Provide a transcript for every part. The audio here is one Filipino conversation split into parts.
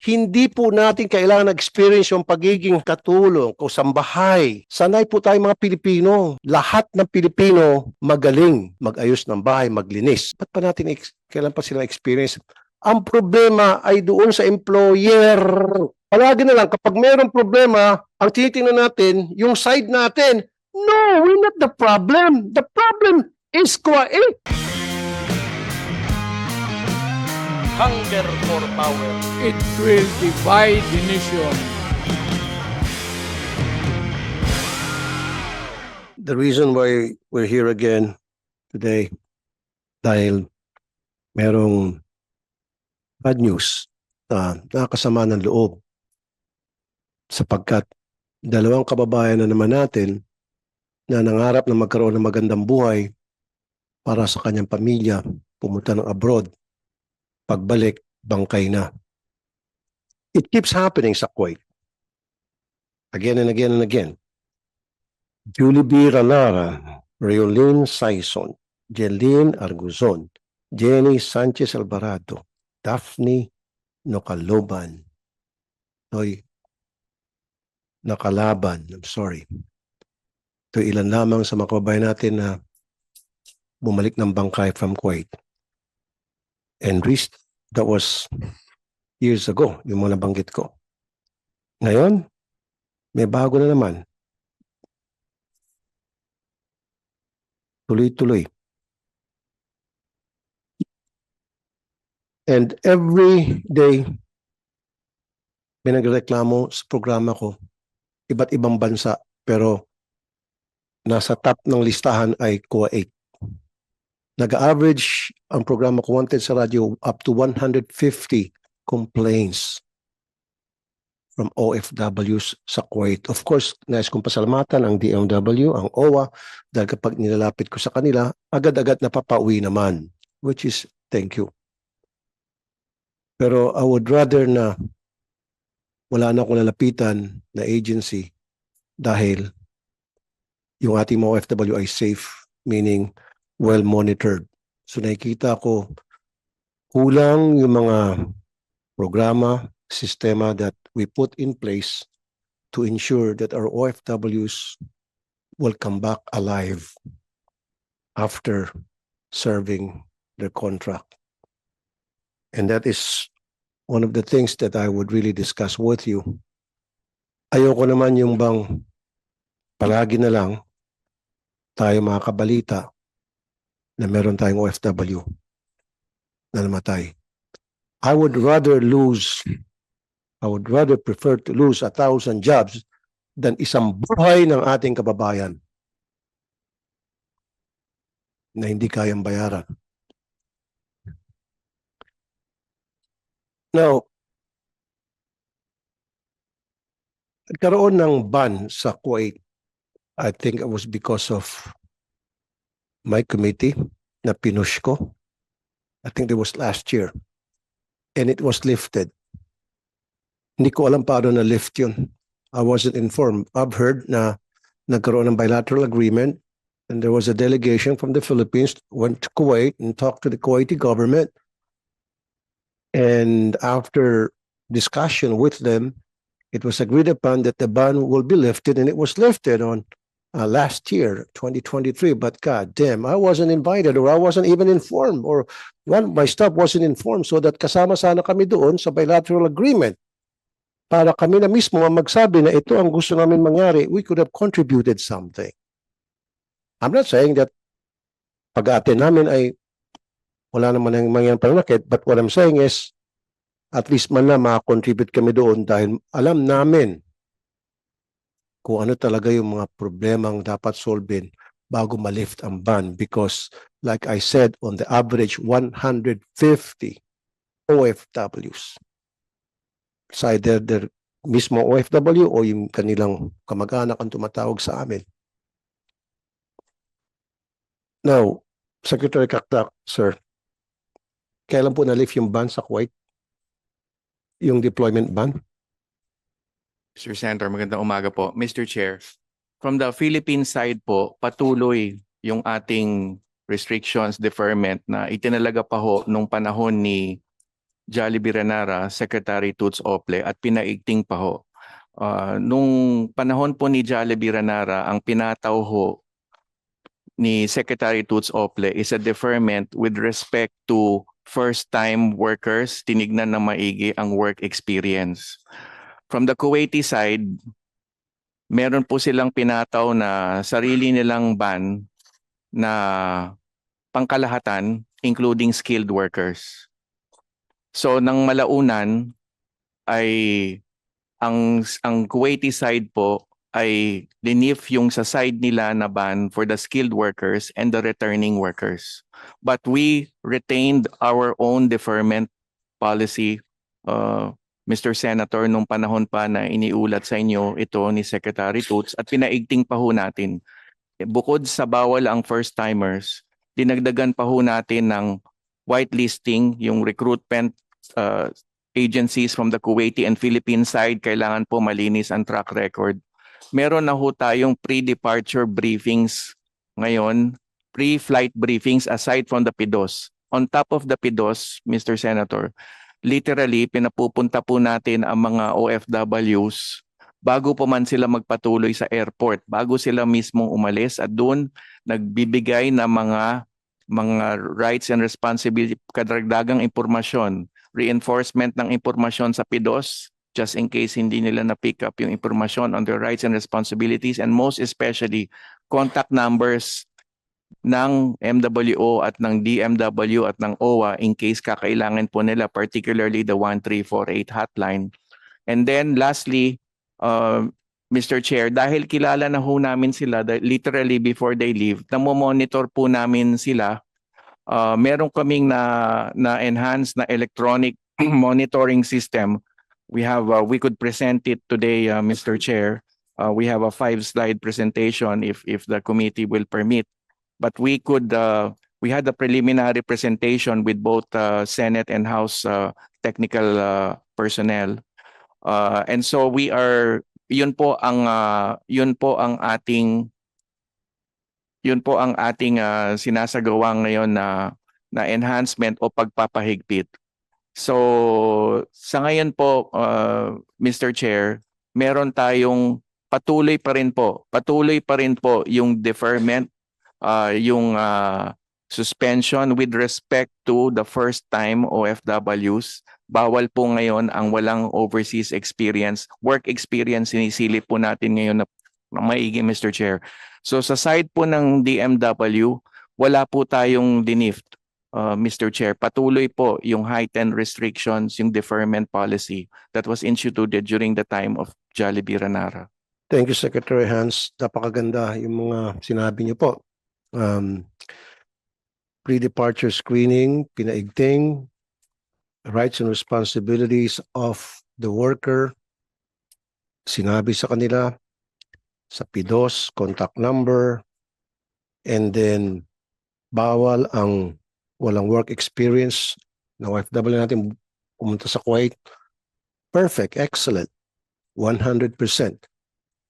Hindi po natin kailangan na-experience yung pagiging katulong, kusambahay. Sanay po tayo mga Pilipino. Lahat ng Pilipino magaling mag-ayos ng bahay, maglinis. Ba't pa natin kailan pa sila experience? Ang problema ay doon sa employer. Palagi na lang, kapag mayroong problema, ang tinitingnan natin, yung side natin, no, we're not the problem. The problem is Kuwait. Hunger for power. It will divide the nation. The reason why we're here again today, dahil merong bad news na nakakasama ng loob sapagkat dalawang kababayan na naman natin na nangarap na magkaroon ng magandang buhay para sa kanyang pamilya, pumunta ng abroad, pagbalik, bangkay na. It keeps happening sa Kuwait. Again and again and again. Julie B. Ralara, Reolyn Saison, Jeline Arguzon, Jenny Sanchez Alvarado, Daphne Nocaloban, Nakalaban, I'm sorry. Ito ilan lamang sa mga kababayan natin na bumalik ng bangkay from Kuwait. And that was years ago, yung mga nabanggit ko. Ngayon, may bago na naman. Tuloy-tuloy. And every day, may nagreklamo sa programa ko, iba't ibang bansa, pero nasa top ng listahan ay Kuwait. Nag-average ang programa ko Wanted sa radyo up to 150 complaints from OFWs sa Kuwait. Of course, nais kong pasalamatan ang DMW, ang OWA, dahil kapag nilalapit ko sa kanila, agad-agad napapauwi naman, which is thank you. Pero I would rather na wala na akong lalapitan na agency dahil yung ating mga OFW ay safe, meaning well monitored. So nakikita ko kulang yung mga programa, sistema that we put in place to ensure that our OFWs will come back alive after serving their contract. And that is one of the things that I would really discuss with you. Ayoko naman yung bang palagi na lang tayo mga kabalita na meron tayong OFW na namatay. I would rather prefer to lose 1,000 jobs than isang buhay ng ating kababayan na hindi kayang bayaran. Now, nagkaroon ng ban sa Kuwait. I think it was because of my committee na pinush ko. I think it was last year. And it was lifted. Hindi ko alam paano na-lift yun. I wasn't informed. I've heard na nagkaroon ng bilateral agreement and there was a delegation from the Philippines went to Kuwait and talked to the Kuwaiti government. And after discussion with them, it was agreed upon that the ban will be lifted, and it was lifted on last year, 2023. But God damn, I wasn't invited, or I wasn't even informed, or my staff wasn't informed, so that kasama sana kami doon sa bilateral agreement. Para kami na mismo ang magsabi na ito ang gusto namin mangyari, we could have contributed something. I'm not saying that pag-attend namin ay wala naman ang mangyayang pananakit, but what I'm saying is, at least man na makakontribute kami doon dahil alam namin kung ano talaga yung mga problemang dapat solvin bago ma-lift ang ban. Because like I said, on the average, 150 OFWs. It's either their mismo OFW o yung kanilang kamag-anak ang tumatawag sa amin. Now, Secretary Kakdak, sir, kailan po na-lift yung ban sa Kuwait? Yung deployment ban? Mr. Senator, magandang umaga po. Mr. Chair, from the Philippine side po, patuloy yung ating restrictions, deferment na itinalaga pa ho nung panahon ni Jollibee Renara, Secretary Toots Ople at pinaigting pa ho. Nung panahon po ni Jollibee Renara, ang pinataw ho ni Secretary Toots Ople is a deferment with respect to first-time workers, tinignan na maigi ang work experience. From the Kuwaiti side, meron po silang pinataw na sarili nilang ban na pangkalahatan, including skilled workers. So nang malaunan ay ang Kuwaiti side po ay linif yung sa side nila na ban for the skilled workers and the returning workers. But we retained our own deferment policy, Mr. Senator, nung panahon pa na iniulat sa inyo ito ni Secretary Toots at pinaigting pa ho natin. Bukod sa bawal ang first-timers, dinagdagan pa ho natin ng whitelisting, yung recruitment agencies from the Kuwaiti and Philippine side, kailangan po malinis ang track record. Meron na ho tayong pre-departure briefings ngayon, pre-flight briefings aside from the PIDOS. On top of the PIDOS, Mr. Senator, literally pinapupunta po natin ang mga OFWs bago pa man sila magpatuloy sa airport, bago sila mismong umalis at doon nagbibigay ng mga rights and responsibility, kadaragdagang impormasyon, reinforcement ng impormasyon sa PIDOS, just in case hindi nila na-pick up yung impormasyon on their rights and responsibilities, and most especially, contact numbers ng MWO at ng DMW at ng OWA in case kakailangan po nila, particularly the 1348 hotline. And then lastly, Mr. Chair, dahil kilala na ho namin sila, literally before they leave, namomonitor po namin sila. Meron kaming na-enhance na electronic monitoring system. We could present it today, Mr. Chair. We have a 5-slide presentation if the committee will permit. But we had a preliminary presentation with both Senate and House technical personnel. And so yun po ang ating sinasagawa ngayon na enhancement o pagpapahigpit. So sa ngayon po, Mr. Chair, meron tayong patuloy pa rin po yung deferment, yung suspension with respect to the first-time OFWs. Bawal po ngayon ang walang overseas experience. Work experience sinisilip po natin ngayon na maigi, Mr. Chair. So sa side po ng DMW, wala po tayong dinift, Mr. Chair. Patuloy po yung heightened restrictions, yung deferment policy that was instituted during the time of Jollibee Renara. Thank you, Secretary Hans. Napakaganda yung mga sinabi niyo po. Pre-departure screening, pinaigting, rights and responsibilities of the worker, sinabi sa kanila, sa PIDOS, contact number, and then bawal ang walang work experience na OFW natin pumunta sa Kuwait. Perfect, excellent, 100%.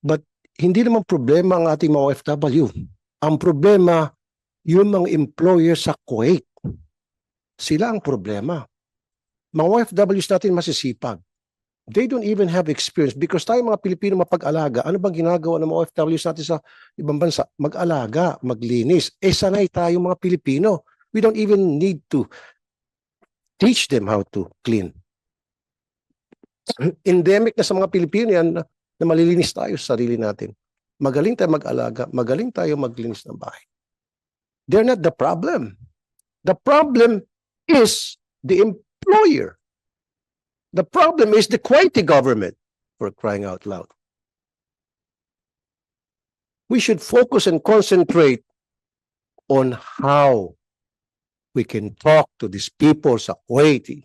But hindi naman problema ang ating mga OFW. Ang problema, yung mga employer sa Kuwait. Sila ang problema. Mga OFWs natin masisipag. They don't even have experience because tayo mga Pilipino mapag-alaga. Ano bang ginagawa ng mga OFWs natin sa ibang bansa? Mag-alaga, maglinis. Sanay tayo mga Pilipino. We don't even need to teach them how to clean. Endemic na sa mga Pilipino yan na malilinis tayo sa sarili natin. Magaling tayo mag-alaga, magaling tayo maglinis ng bahay. They're not the problem. The problem is the employer. The problem is the Kuwaiti government, for crying out loud. We should focus and concentrate on how we can talk to these people sa Kuwaiti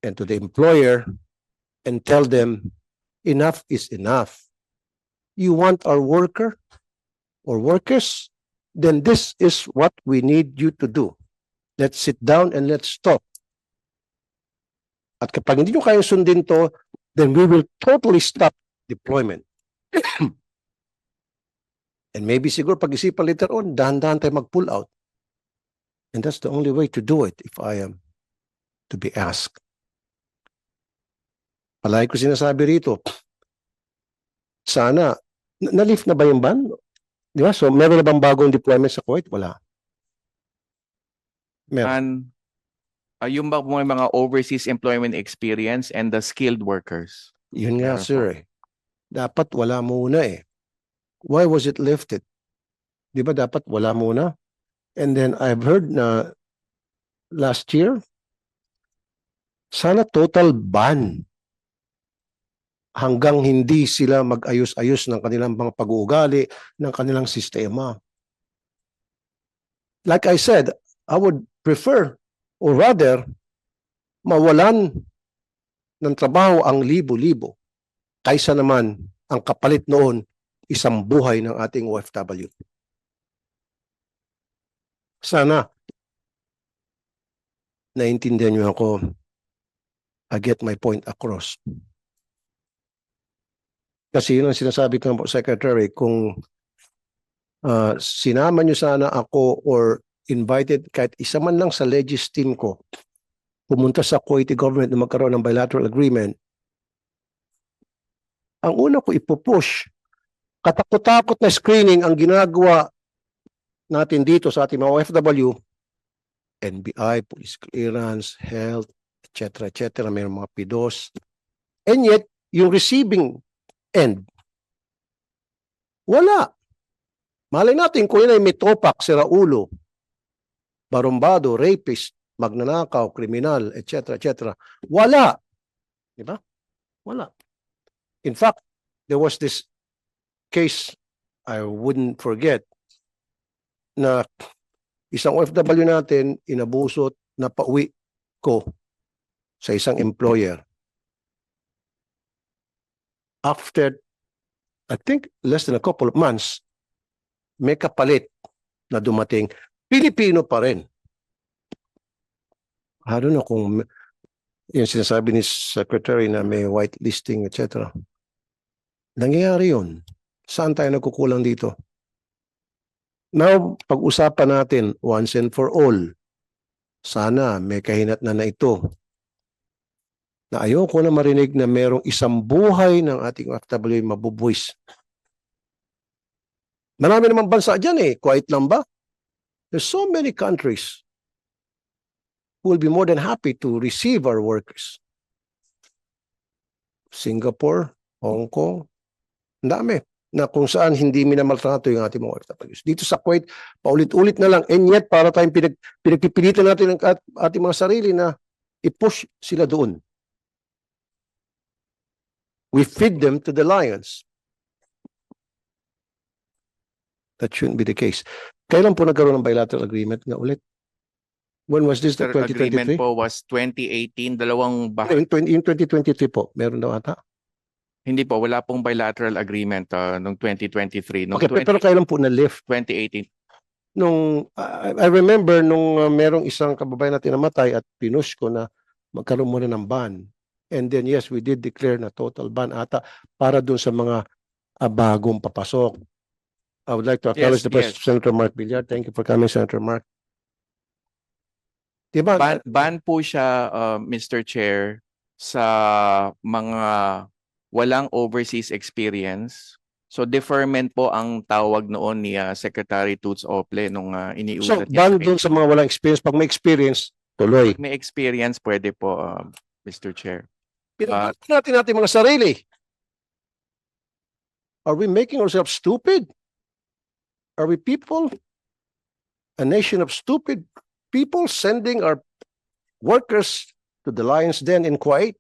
and to the employer and tell them enough is enough. You want our worker or workers? Then this is what we need you to do. Let's sit down and let's talk. At kapag hindi nyo kayang sundin to, then we will totally stop deployment. And maybe siguro pag-isipan later on, dahan-dahan tayo mag-pull out. And that's the only way to do it if I am to be asked. Palagi ko sinasabi rito, sana, na-lift na ba yung ban? Di ba? So, meron na bang bagong deployment sa Kuwait? Wala. Meron. And yung ba may mga overseas employment experience and the skilled workers? Yun nga, Meron po. sir. Dapat wala muna eh. Why was it lifted? Di ba dapat wala muna? And then I've heard na last year, sana total ban hanggang hindi sila mag-ayos-ayos ng kanilang mga pag-uugali, ng kanilang sistema. Like I said, I would prefer or rather mawalan ng trabaho ang libo-libo kaysa naman ang kapalit noon isang buhay ng ating OFW. Sana naintindihan niyo ako. I get my point across. Kasi yun ang sinasabi ko po, Secretary, kung sinama niyo sana ako or invited kahit isa man lang sa Legis team ko pumunta sa Kuwaiti government na magkaroon ng bilateral agreement, ang una ko ipupush, katakot-takot na screening ang ginagawa natin dito sa ating mga OFW, NBI, police clearance, health, etc., etc., may mga PIDOS. And yet, yung receiving end, wala. Malay natin kung yun ay may topak, siraulo, barumbado, rapist, magnanakaw, kriminal, etc., etc. Wala. Di ba? Wala. In fact, there was this case I wouldn't forget na isang OFW natin inabusot na pauwi ko sa isang employer. After, I think, less than a couple of months, may kapalit na dumating. Pilipino pa rin. I don't know kung yung sinasabi ni Secretary na may whitelisting, etc. Nangyayari yun. Saan tayo nagkukulang dito? Now, pag-usapan natin once and for all. Sana may kahinat na ito. Na ayoko na marinig na merong isang buhay ng ating OFW mabubuwis. Marami naman bansa dyan eh. Quiet lang ba? There's so many countries who will be more than happy to receive our workers. Singapore, Hong Kong, ang dami na kung saan hindi minamaltrato yung ating mga OFWs. Dito sa Kuwait, paulit-ulit na lang. And yet, para tayong pinagpipilitan natin ang ating mga sarili na i-push sila doon. We feed them to the lions. That shouldn't be the case. Kailan po nagkaroon ng bilateral agreement nga ulit? When was this? The Sir, agreement 2023? po was 2018, dalawang In 2023 po, meron daw ata. Hindi po, wala pong bilateral agreement noong 2023. Noong Okay, pero kailan po na-lift? 2018. Nung, I remember nung merong isang kababayan natin namatay at pinush ko na magkaroon muna ng ban. And then yes, we did declare na total ban ata para dun sa mga bagong papasok. I would like to acknowledge Yes, the presence of Senator Mark Villar. Thank you for coming, Senator Mark. Diba? Ban po siya, Mr. Chair, sa mga walang overseas experience. So deferment po ang tawag noon ni Secretary Toots Ople nung So, iniulat niya. ban dun sa mga walang experience. Pag may experience, tuloy. May experience, pwede po, Mr. Chair. Pinagbago natin mga sarili. Are we making ourselves stupid? Are we people? A nation of stupid people sending our workers to the lion's den in Kuwait?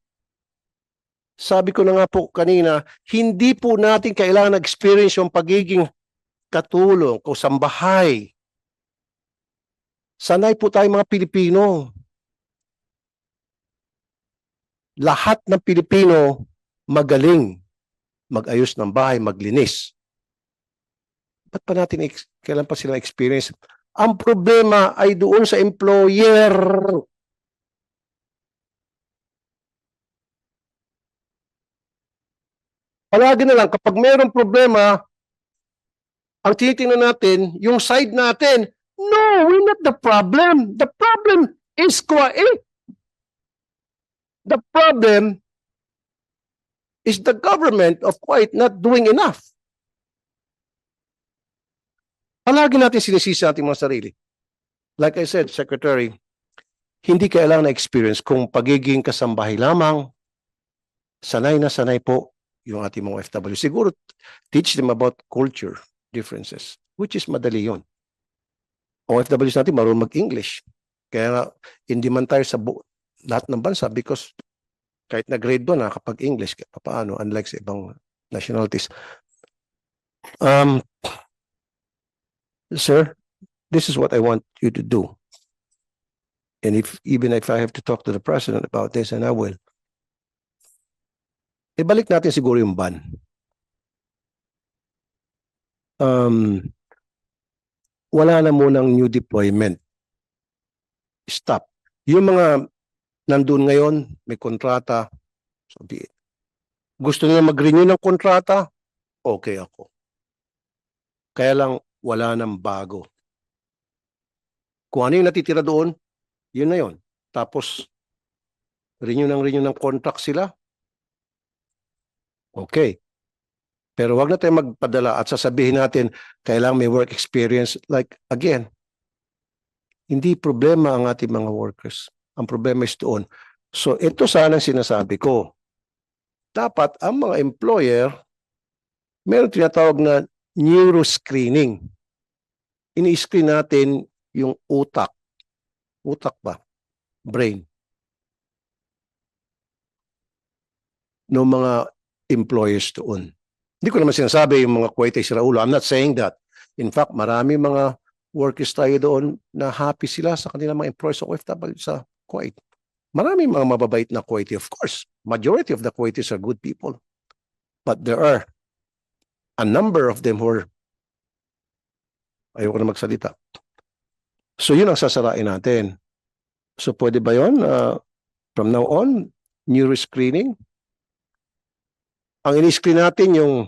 Sabi ko na nga po kanina, hindi po natin kailangan experience yung pagiging katulong, kasambahay. Sanay po tayo mga Pilipino. Lahat ng Pilipino magaling mag-ayos ng bahay, maglinis. Ba't pa natin, kailan pa sila experience? Ang problema ay doon sa employer. Palagi na lang, kapag mayroong problema, ang tinitingnan natin, yung side natin, no, we're not the problem. The problem is Kuwait. The problem is the government of Kuwait not doing enough? Palagi natin sinisisi ating mga sarili. Like I said, Secretary, hindi kailangan na experience kung pagiging kasambahay lamang, sanay na sanay po yung ating mga OFW. Siguro, teach them about culture differences, which is madali yun. OFWs natin marunong mag-English. Kaya nga, hindi man tayo sa lahat ng bansa because kahit na grade 1 nakakapag-English, paano, unlike sa ibang nationalities. Sir, this is what I want you to do. And even if I have to talk to the president about this, and I will. Ibalik natin siguro yung ban. Wala na munang new deployment. Stop. Yung mga nandun ngayon, may kontrata, sabihin. Gusto nila mag-renew ng kontrata, okay ako. Kaya lang, wala nang bago. Kung ano yung natitira doon, yun na yun. Tapos, renew ng contract sila. Okay. Pero wag na tayo magpadala at sasabihin natin, kailangan may work experience. Like, again, hindi problema ang ating mga workers. Ang problema is doon. So, ito sana sinasabi ko. Dapat ang mga employer, meron tinatawag na neuroscreening. Ini-screen natin yung utak. Utak ba? Brain. No mga employers doon. Hindi ko naman sinasabi yung mga Kuwait ay siraulo. I'm not saying that. In fact, marami mga workers tayo doon na happy sila sa kanilang mga employers sa OFW sa Kuwait. Marami mga mababait na Kuwaiti. Of course, majority of the Kuwaitis are good people. But there are a number of them who are ayoko na magsalita. So yun ang sasarain natin. So pwede ba yun? From now on, neuroscreening. Ang ini-screen natin yung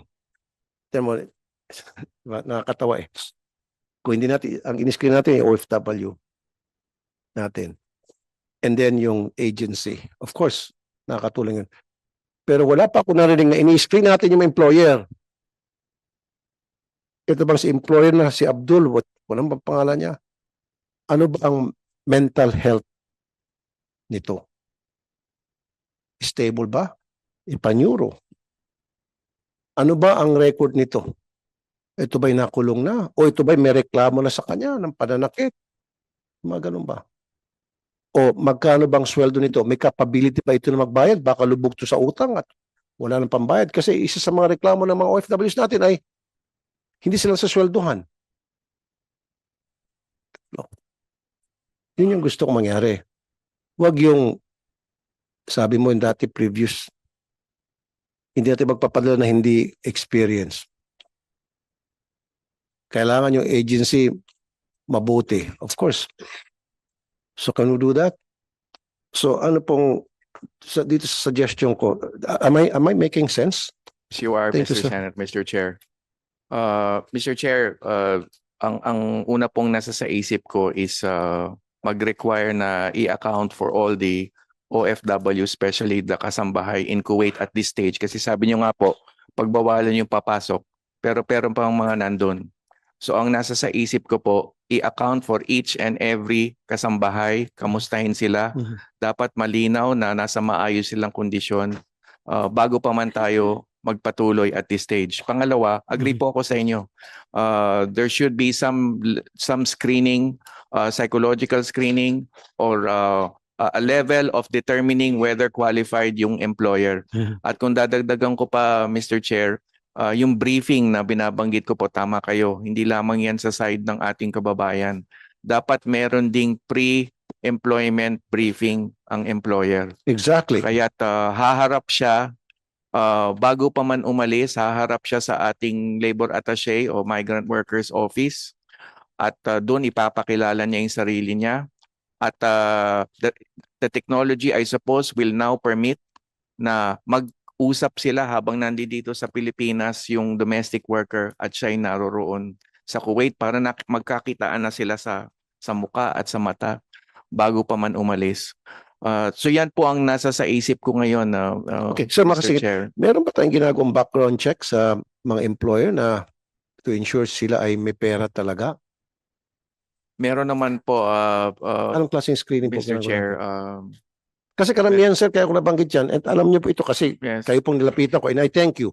nakakatawa eh. Kung hindi natin, ang ini-screen natin yung OFW natin. And then yung agency. Of course, nakakatulong yun. Pero wala pa ako narinig na ini-screen natin yung employer. Ito bang si employer na si Abdul, walang bang pangalan niya? Ano ba ang mental health nito? Stable ba? Ipa-neuro. Ano ba ang record nito? Ito ba'y nakulong na? O ito ba'y may reklamo na sa kanya ng pananakit? Mga ganun ba? O magkano bang sweldo nito? May capability ba ito na magbayad? Baka lubog to sa utang at wala nang pambayad. Kasi isa sa mga reklamo ng mga OFWs natin ay hindi sila sasweldohan. Yun yung gusto kong mangyari. Huwag yung, sabi mo yung dati previous, hindi natin magpapadala na hindi experience. Kailangan yung agency mabuti. Of course. So can we do that? So ano pong, dito sa suggestion ko, am I making sense? Yes, you are, Thank you, Mr. sir. Senate, Mr. Chair. Mr. Chair, ang una pong nasa sa isip ko is mag-require na i-account for all the OFW, especially the kasambahay in Kuwait at this stage. Kasi sabi niyo nga po, pagbawalan yung papasok, pero pang mga nandun. So ang nasa sa isip ko po, i-account for each and every kasambahay, kamustahin sila. Dapat malinaw na nasa maayos silang kondisyon bago pa man tayo magpatuloy at this stage. Pangalawa, agree po ako sa inyo. There should be some screening, psychological screening or a level of determining whether qualified yung employer. At kung dadagdagan ko pa, Mr. Chair, yung briefing na binabanggit ko po, tama kayo. Hindi lamang yan sa side ng ating kababayan. Dapat meron ding pre-employment briefing ang employer. Exactly. Kaya't haharap siya bago pa man umalis, haharap siya sa ating labor attaché o migrant workers office at doon ipapakilala niya yung sarili niya. At the technology, I suppose, will now permit na mag-usap sila habang nandito sa Pilipinas yung domestic worker at siya'y naroroon sa Kuwait para magkakitaan na sila sa muka at sa mata bago pa man umalis. So yan po ang nasa sa isip ko ngayon, Okay, sir, Mr. makasingit. Chair. Meron ba tayong ginagawang background check sa mga employer na to ensure sila ay may pera talaga? Meron naman po, Anong klaseng screening po Mr. ginagawa Chair, natin? Kasi karamihan, sir, kaya ko nabanggit yan, at alam niyo po ito kasi yes. kayo pong nilapitan ko, and I thank you.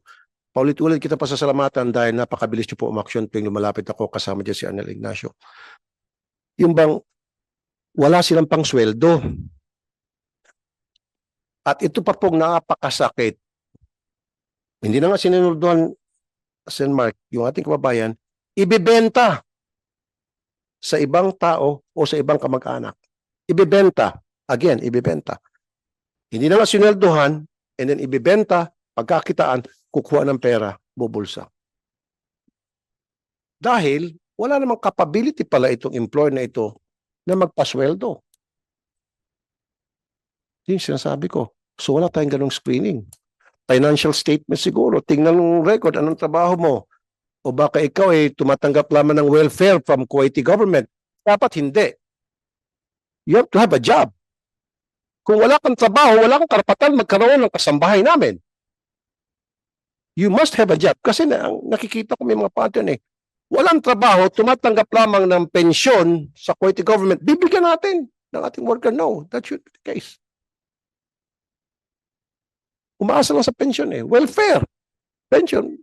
Paulit-ulit kita pasasalamatan dahil napakabilis niyo po umaksyon tuwing lumalapit ako kasama dyan si Arnel Ignacio. Yung bang wala silang pang sweldo. At ito pa pong napakasakit. Hindi na nga sinunod Sen Mark, yung ating kababayan, ibibenta sa ibang tao o sa ibang kamag-anak. Ibibenta. Again, ibibenta. Hindi na nga sinweldohan and then ibibenta, pagkakitaan, kukuha ng pera, bubulsa. Dahil wala namang capability pala itong employer na ito na magpasweldo. Yung sinasabi ko. So wala tayong ganong screening. Financial statement siguro. Tingnan ng record, anong trabaho mo? O baka ikaw ay tumatanggap lamang ng welfare from Kuwaiti government. Dapat hindi. You have to have a job. Kung wala kang trabaho, wala kang karapatan magkaroon ng kasambahay namin. You must have a job. Kasi nakikita ko may mga pattern eh. Walang trabaho, tumatanggap lamang ng pensyon sa Kuwaiti government. Bibigyan natin ng ating worker. No, that should be the case. Umaasa lang sa pensyon eh. Welfare. Pension.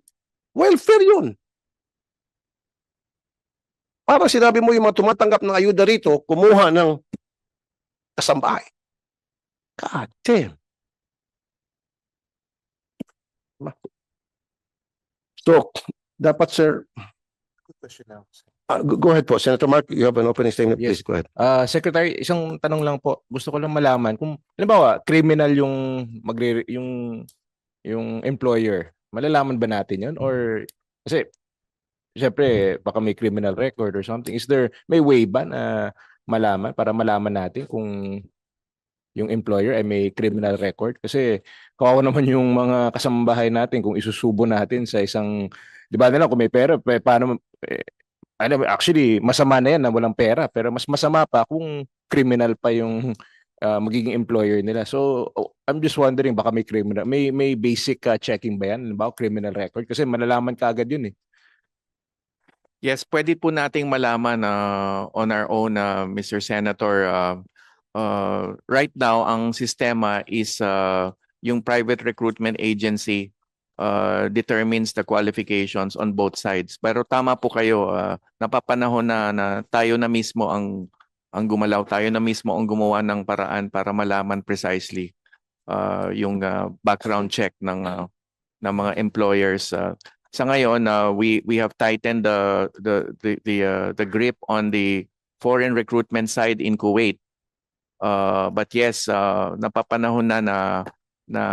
Welfare yun. Parang sinabi mo yung mga tumatanggap ng ayuda rito, kumuha ng kasambahay. God damn. So, dapat sir, go ahead po. Senator Mark, you have an opening statement. Yes. Please go ahead. Secretary, isang tanong lang po. Gusto ko lang malaman kung halimbawa criminal yung yung employer. Malalaman ba natin 'yon or kasi syempre baka may criminal record or something. May way ba na malaman para malaman natin kung yung employer ay may criminal record? Kasi kawawa naman yung mga kasambahay natin kung isusubo natin sa isang, di ba nila kung may pera, paano, actually masama na yan na walang pera, pero mas masama pa kung criminal pa yung magiging employer nila. So I'm just wondering baka may criminal, may basic checking ba yan, halimbawa criminal record? Kasi malalaman ka agad yun eh. Yes, pwede po nating malaman on our own, Mr. Senator. Right now, ang sistema is yung private recruitment agency determines the qualifications on both sides. Pero tama po kayo, napapanahon na tayo na mismo ang gumalaw, tayo na mismo ang gumawa ng paraan para malaman precisely yung background check ng mga employers. Sa ngayon, we have tightened the grip on the foreign recruitment side in Kuwait. But yes, napapanahon na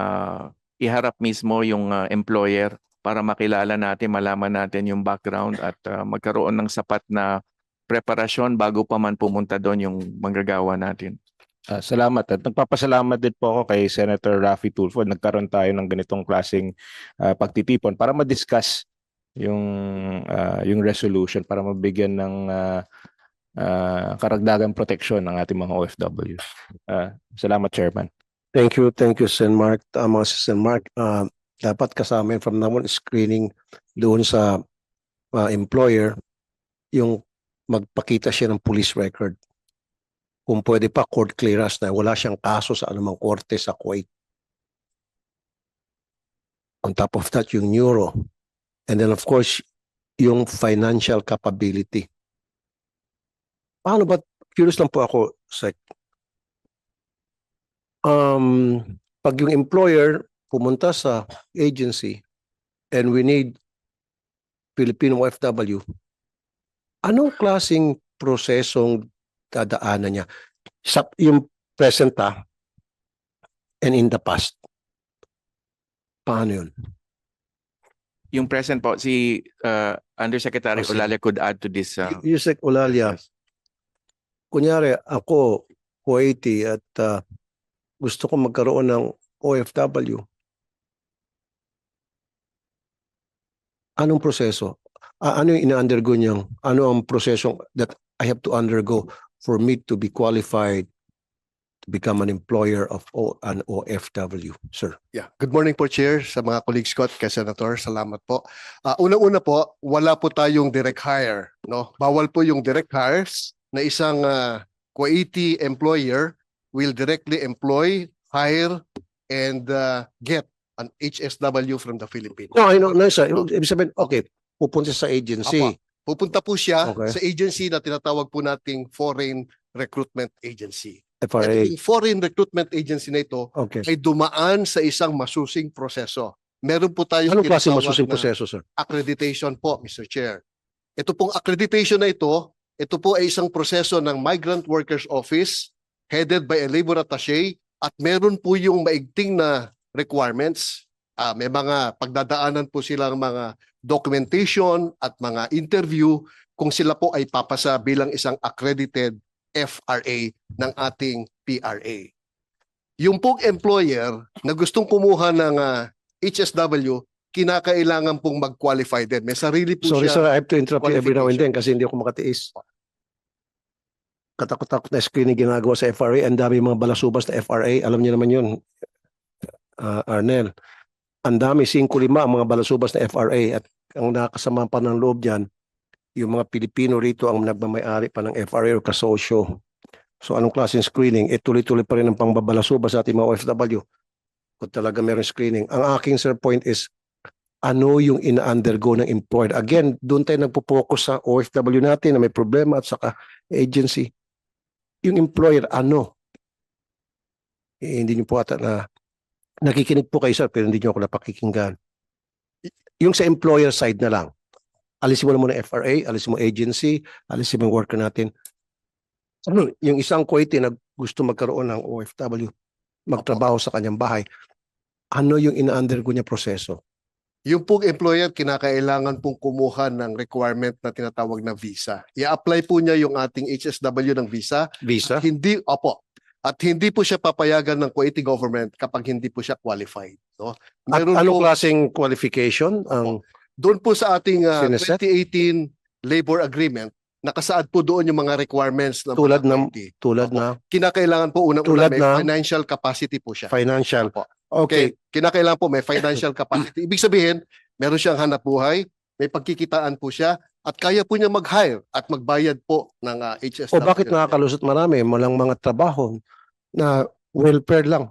iharap mismo yung employer para makilala natin, malaman natin yung background at magkaroon ng sapat na preparasyon bago pa man pumunta doon yung manggagawa natin. Salamat at nagpapasalamat din po ako kay Senator Raffy Tulfo. Nagkaroon tayo ng ganitong klaseng pagtitipon para ma-discuss yung resolution para mabigyan ng karagdagang proteksyon ng ating mga OFWs. Salamat, Chairman. Thank you, Sen Mark. Tama si Sen Mark. Dapat kasama yun from now on screening doon sa employer yung magpakita siya ng police record. Kung pwede pa, court clearance na wala siyang kaso sa anumang korte sa Kuwait. On top of that, yung neuro. And then of course, yung financial capability. Paano ba? Curious lang po ako, Sec. Pag yung employer pumunta sa agency and we need Filipino OFW, anong klaseng prosesong dadaanan niya? Sa yung present and in the past. Paano yun? Yung present po, si Undersecretary Sige. Olalia could add to this. Yusek Olalia, kunyari ako, Kuwaiti at gusto ko magkaroon ng OFW. Anong proseso? Ano yung ina-undergo niyang? Ano ang prosesong that I have to undergo for me to be qualified become an employer of an OFW, sir? Yeah. Good morning po, Chair, sa mga colleagues ko at kay Senator. Salamat po. Una-una po, wala po tayong direct hire. No? Bawal po yung direct hires na isang Kuwaiti employer will directly employ, hire, and get an HSW from the Philippines. No, I know, no, sir. Ibig sabihin, okay, pupunta sa agency. Apa. Pupunta po siya Okay. sa agency na tinatawag po nating Foreign Recruitment Agency. FRA. At yung Foreign Recruitment Agency na ito Okay. ay dumaan sa isang masusing proseso. Meron po tayong Anong klase tinatawag masusing na proseso, sir? accreditation po, Mr. Chair. Ito pong accreditation na ito po ay isang proseso ng Migrant Workers Office headed by a labor attaché at meron po yung maigting na requirements. May mga pagdadaanan po silang mga documentation at mga interview kung sila po ay papasa bilang isang accredited FRA ng ating PRA. Yung pong employer na gustong kumuha ng HSW, kinakailangan pong mag-qualify din. May sarili po Sorry, siya. sir, I have to interrupt you every now and then qualification. kasi hindi ako makatiis. Katakot-takot na screening ginagawa sa FRA. Ang dami mga balasubas na FRA. Alam niyo naman yun, Arnel. Ang dami, 5-5 ang mga balasubas na FRA at ang nakasama pa ng loob dyan, yung mga Pilipino rito ang nagmamayari pa ng FRA o kasosyo. So anong klaseng screening? Tuloy-tuloy pa rin ang pangbabalasubas sa ating mga OFW. Kung talaga meron screening. Ang aking, sir, point is, ano yung ina-undergo ng employer? Again, doon tayo nagpo-focus sa OFW natin na may problema at saka agency. Yung employer, ano? Hindi niyo po ata na nakikinig po kayo, sir, pero hindi niyo ako napakikinggan. Yung sa employer side na lang, alisin mo na muna FRA, alisin mo agency, alisin mo yung worker natin. Ano, yung isang Kuwaiti na gusto magkaroon ng OFW, magtrabaho sa kanyang bahay, ano yung ina-undergo niya proseso? Yung pong employer, kinakailangan pong kumuha ng requirement na tinatawag na visa. I-apply po niya yung ating HSW ng visa. Visa? At hindi po siya papayagan ng Kuwaiti government kapag hindi po siya qualified. No? At Meron anong po- klaseng qualification ang Doon po sa ating Sineset? 2018 labor agreement, nakasaad po doon yung mga requirements ng Tulad mga ng- Kuwaiti. tulad Opo. na Kinakailangan po Tulad unang-una may na- financial capacity po siya. financial? Opo. Okay. Kinakailangan po may financial capacity. Ibig sabihin, meron siyang hanap buhay, may pagkikitaan po siya, at kaya po niya mag-hire at magbayad po ng HSW. O bakit nakakalusot marami? Malang mga trabaho na welfare lang.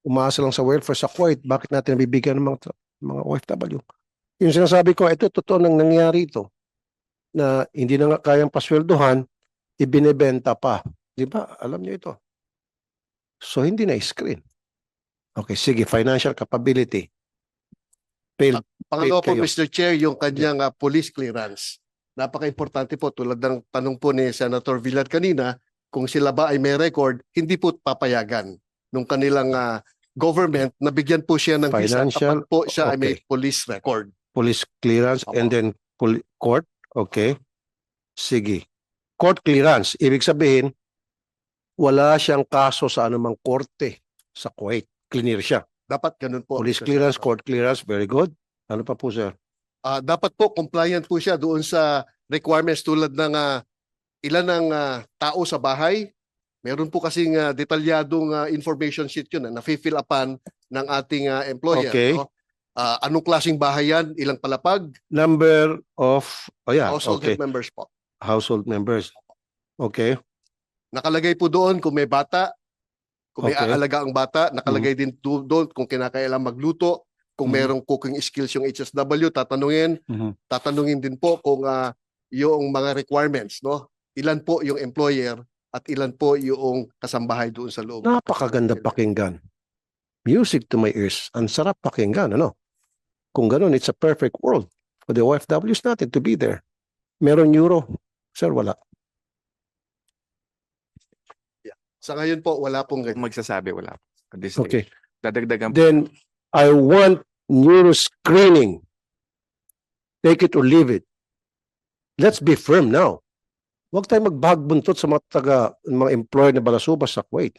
Umaasa lang sa welfare sa Kuwait. Bakit natin nabibigyan ng mga OFW? Yung sinasabi ko, ito totoo nang nangyari ito. Na hindi na nga kayang pasweldohan, ibinebenta pa. Di ba? Alam niyo ito. So hindi na screen. Okay, sige. Financial capability. Failed. Pangalawa po, kayo. Mr. Chair, yung kanyang police clearance. Napaka-importante po, tulad ng tanong po ni Senator Villar kanina, kung sila ba ay may record, hindi po papayagan nung kanilang government na bigyan po siya ng visa Financial, kapag po siya ay may okay. police record. Police clearance and Opo. then court. Okay. Sige. Court clearance. Ibig sabihin, wala siyang kaso sa anumang korte sa Kuwait. Clear siya. Dapat ganun po. Police Mr. clearance, Senator. court clearance, very good. Ano pa po, sir? Dapat po compliant po siya doon sa requirements tulad ng ilan ang tao sa bahay. Meron po kasing detalyadong information sheet yun na nafi-fill upan ng ating employer. Okay. No? Anong klaseng bahay yan? Ilang palapag? Number of, Household okay. members po. Household members. Okay. Nakalagay po doon kung may bata, kung may Okay. aalaga ang bata, nakalagay din doon kung kinakailangan magluto, kung Mhm. merong cooking skills yung HSW, tatanungin. Mhm. Tatanungin din po kung yung mga requirements, no? Ilan po yung employer at ilan po yung kasambahay doon sa loob. Napakaganda pakinggan. Music to my ears. Ang sarap pakinggan, ano? Kung ganun, it's a perfect world for the OFWs natin to be there. Meron euro. Sir, wala. Sa ngayon po, wala pong ganyan. Magsasabi, wala. At this Okay. stage. Dadagdagan po. Then, I want neuro screening. Take it or leave it. Let's be firm now. Huwag tayong magbahagbuntot sa mga mga employer na balasubas sa Kuwait.